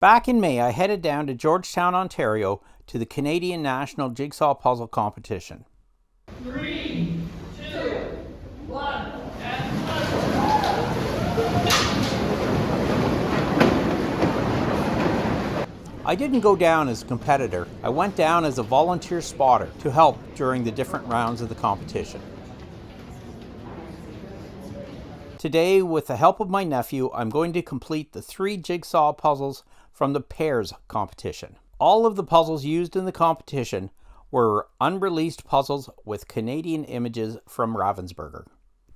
Back in May, I headed down to Georgetown, Ontario to the Canadian National Jigsaw Puzzle Competition. 3, 2, 1, and I didn't go down as a competitor. I went down as a volunteer spotter to help during the different rounds of the competition. Today, with the help of my nephew, I'm going to complete the 3 jigsaw puzzles from the pairs competition. All of the puzzles used in the competition were unreleased puzzles with Canadian images from Ravensburger.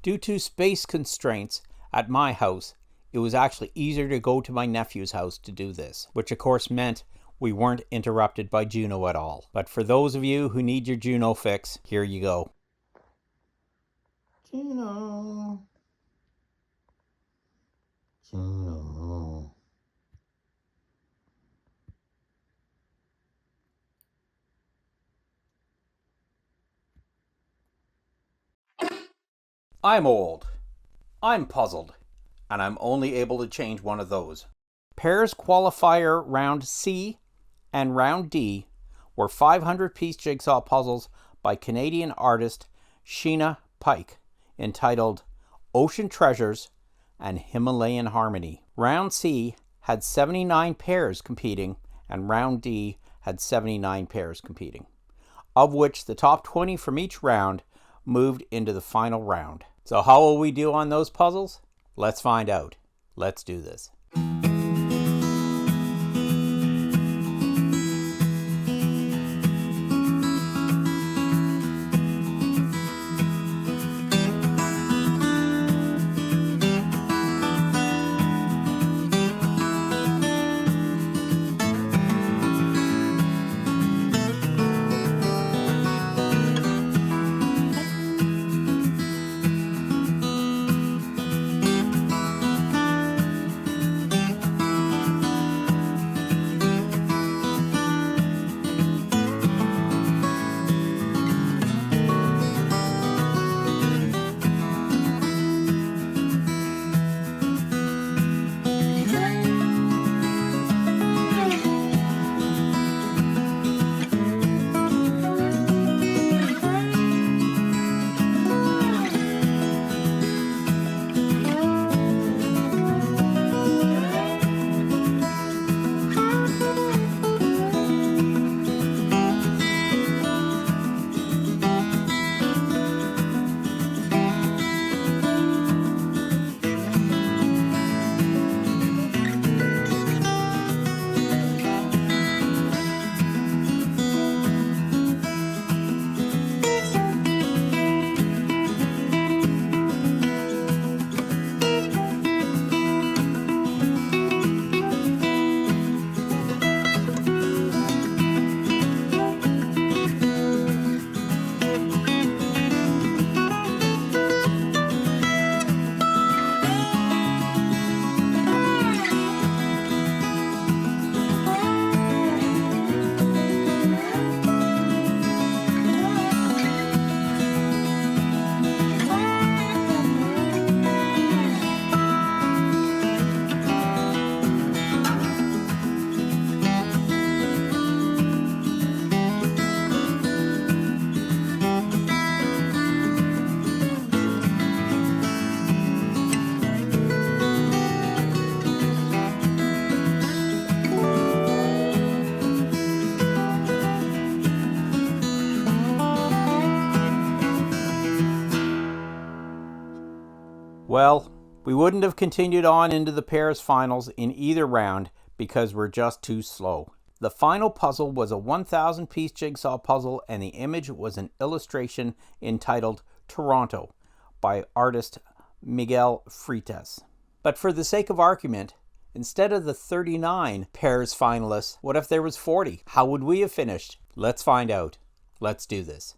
Due to space constraints at my house, it was actually easier to go to my nephew's house to do this, which of course meant we weren't interrupted by Juno at all. But for those of you who need your Juno fix, here you go. Juno. Juno. I'm old, I'm puzzled, and I'm only able to change one of those. Pairs Qualifier Round C and Round D were 500-piece jigsaw puzzles by Canadian artist Sheena Pike, entitled Ocean Treasures and Himalayan Harmony. Round C had 79 pairs competing, and Round D had 79 pairs competing, of which the top 20 from each round moved into the final round. So how will we do on those puzzles? Let's find out. Let's do this. Well, we wouldn't have continued on into the pairs finals in either round because we're just too slow. The final puzzle was a 1,000-piece jigsaw puzzle, and the image was an illustration entitled Toronto by artist Miguel Freitas. But for the sake of argument, instead of the 39 pairs finalists, what if there was 40? How would we have finished? Let's find out. Let's do this.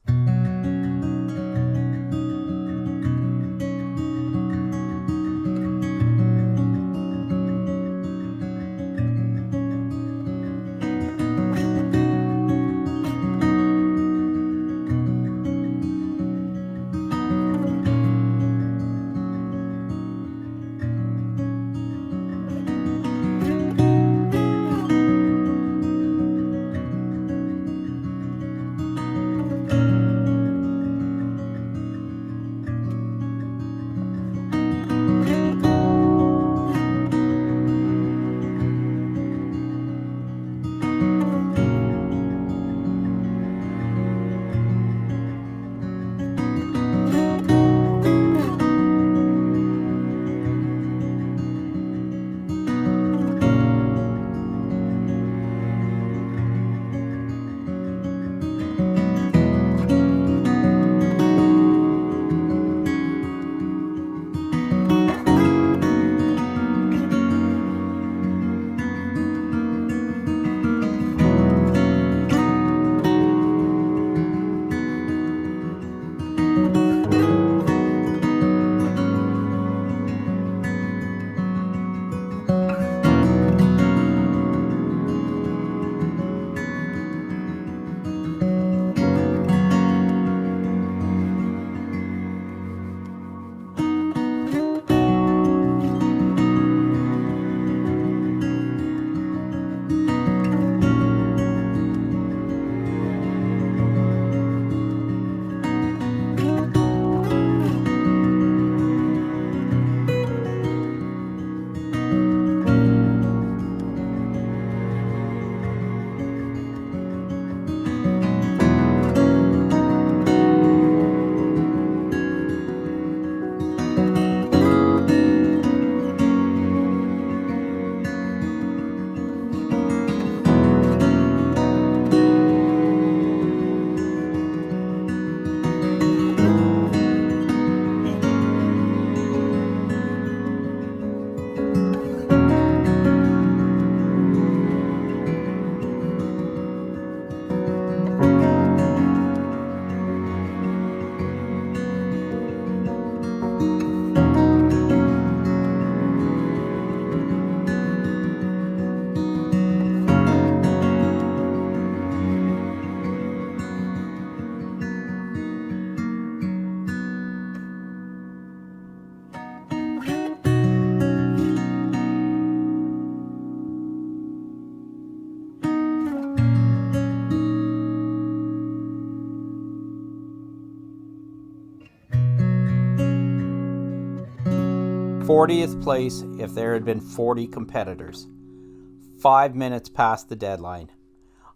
40th place if there had been 40 competitors. 5 minutes past the deadline.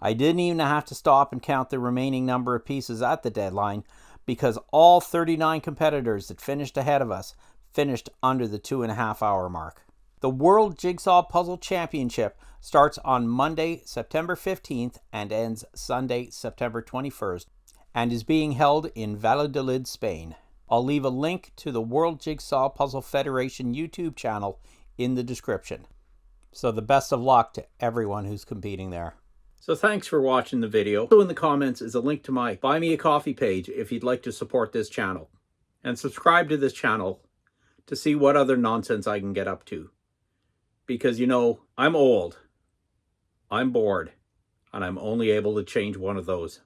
I didn't even have to stop and count the remaining number of pieces at the deadline because all 39 competitors that finished ahead of us finished under the 2.5 hour mark. The World Jigsaw Puzzle Championship starts on Monday, September 15th and ends Sunday, September 21st and is being held in Valladolid, Spain. I'll leave a link to the World Jigsaw Puzzle Federation YouTube channel in the description. So the best of luck to everyone who's competing there. So thanks for watching the video. Also in the comments is a link to my Buy Me a Coffee page if you'd like to support this channel. And subscribe to this channel to see what other nonsense I can get up to. Because, you know, I'm old, I'm bored, and I'm only able to change one of those.